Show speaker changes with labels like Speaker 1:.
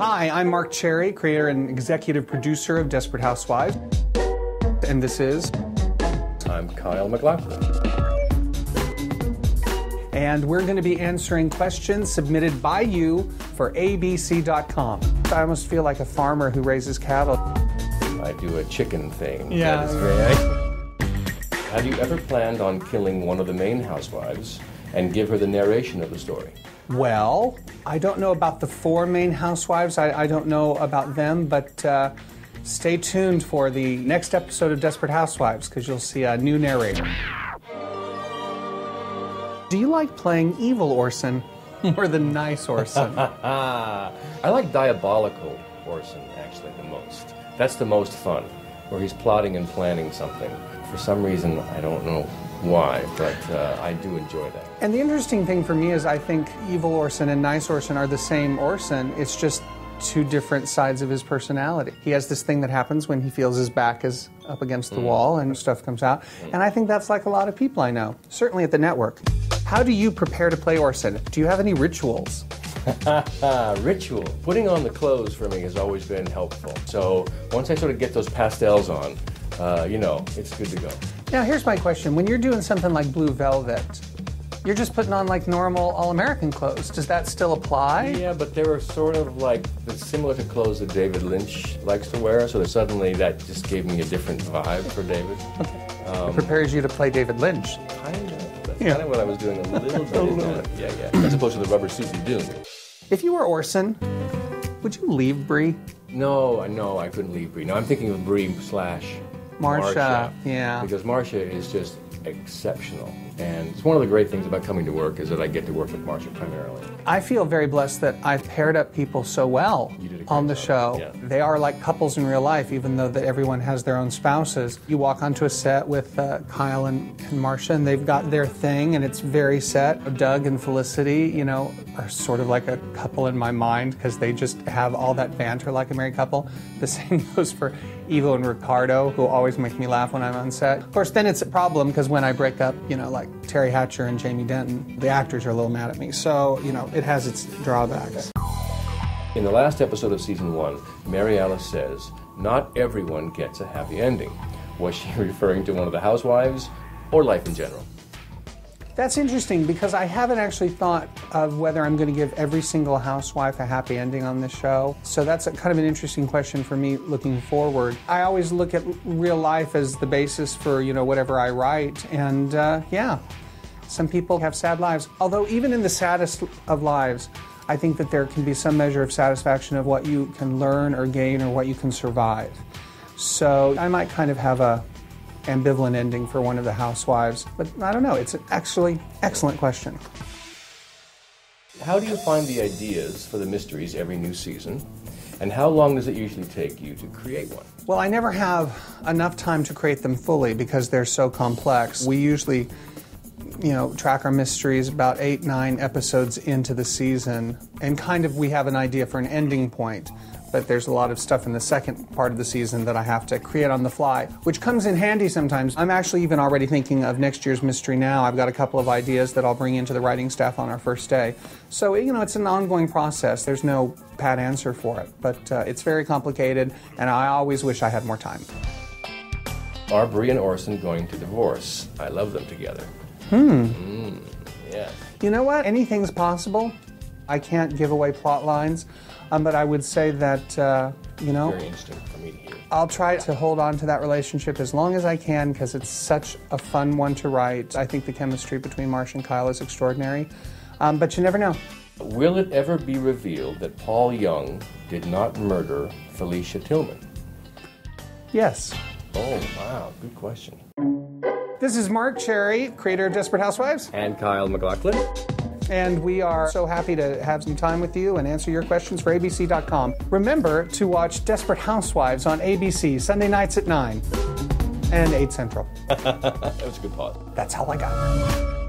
Speaker 1: Hi, I'm Marc Cherry, creator and executive producer of Desperate Housewives. And this is...
Speaker 2: I'm Kyle MacLachlan.
Speaker 1: And we're going to be answering questions submitted by you for abc.com. I almost feel like a farmer who raises cattle.
Speaker 2: I do a chicken thing.
Speaker 1: Yeah.
Speaker 2: Have you ever planned on killing one of the main housewives and give her the narration of the story?
Speaker 1: Well, I don't know about the four main housewives. I don't know about them, but stay tuned for the next episode of Desperate Housewives because you'll see a new narrator. Do you like playing evil Orson or the nice Orson?
Speaker 2: I like diabolical Orson, actually, the most. That's the most fun, where he's plotting and planning something. For some reason, I don't know why, but I do enjoy that.
Speaker 1: And the interesting thing for me is I think evil Orson and nice Orson are the same Orson. It's just two different sides of his personality. He has this thing that happens when he feels his back is up against the wall and stuff comes out. And I think that's like a lot of people I know, certainly at the network. How do you prepare to play Orson? Do you have any rituals?
Speaker 2: Ritual. Putting on the clothes for me has always been helpful. So once I sort of get those pastels on, it's good to go.
Speaker 1: Now here's my question. When you're doing something like Blue Velvet, you're just putting on like normal all-American clothes. Does that still apply?
Speaker 2: Yeah, but they were sort of like similar to clothes that David Lynch likes to wear, so suddenly that just gave me a different vibe for David.
Speaker 1: It prepares you to play David Lynch.
Speaker 2: Kind of. That's kind of what I was doing a little bit. Yeah. As opposed to the rubber suit in Dune.
Speaker 1: If you were Orson, would you leave Bree?
Speaker 2: No, I couldn't leave Bree. No, I'm thinking of Bree / Marcia.
Speaker 1: Yeah.
Speaker 2: Because Marcia is just exceptional. And it's one of the great things about coming to work is that I get to work with Marcia primarily.
Speaker 1: I feel very blessed that I've paired up people so well on the show.
Speaker 2: Yeah.
Speaker 1: They are like couples in real life, even though that everyone has their own spouses. You walk onto a set with Kyle and Marcia, and they've got their thing, and it's very set. Doug and Felicity, are sort of like a couple in my mind because they just have all that banter like a married couple. The same goes for Ivo and Ricardo, who always make me laugh when I'm on set. Of course, then it's a problem because when I break up, like Terry Hatcher and Jamie Denton, the actors are a little mad at me. So, it has its drawbacks.
Speaker 2: In the last episode of season 1, Mary Alice says, not everyone gets a happy ending. Was she referring to one of the housewives or life in general?
Speaker 1: That's interesting because I haven't actually thought of whether I'm going to give every single housewife a happy ending on this show. So that's kind of an interesting question for me looking forward. I always look at real life as the basis for, whatever I write. And some people have sad lives. Although even in the saddest of lives, I think that there can be some measure of satisfaction of what you can learn or gain or what you can survive. So I might kind of have a ambivalent ending for one of the housewives, but I don't know. It's actually excellent question.
Speaker 2: How do you find the ideas for the mysteries every new season? And how long does it usually take you to create one?
Speaker 1: Well, I never have enough time to create them fully because they're so complex. We usually, track our mysteries about 8-9 episodes into the season, and we have an idea for an ending point. But there's a lot of stuff in the second part of the season that I have to create on the fly, which comes in handy sometimes. I'm actually even already thinking of next year's mystery now. I've got a couple of ideas that I'll bring into the writing staff on our first day. So, it's an ongoing process. There's no pat answer for it, but it's very complicated, and I always wish I had more time.
Speaker 2: Are Bree and Orson going to divorce? I love them together. Yeah.
Speaker 1: You know what? Anything's possible. I can't give away plot lines. But I would say that,
Speaker 2: Very interesting for me to hear.
Speaker 1: I'll try to hold on to that relationship as long as I can because it's such a fun one to write. I think the chemistry between Marcia and Kyle is extraordinary. But you never know.
Speaker 2: Will it ever be revealed that Paul Young did not murder Felicia Tillman?
Speaker 1: Yes.
Speaker 2: Oh, wow. Good question.
Speaker 1: This is Marc Cherry, creator of Desperate Housewives.
Speaker 2: And Kyle MacLachlan.
Speaker 1: And we are so happy to have some time with you and answer your questions for abc.com. Remember to watch Desperate Housewives on ABC Sunday nights at 9 and 8 Central.
Speaker 2: That was a good pause.
Speaker 1: That's all I got.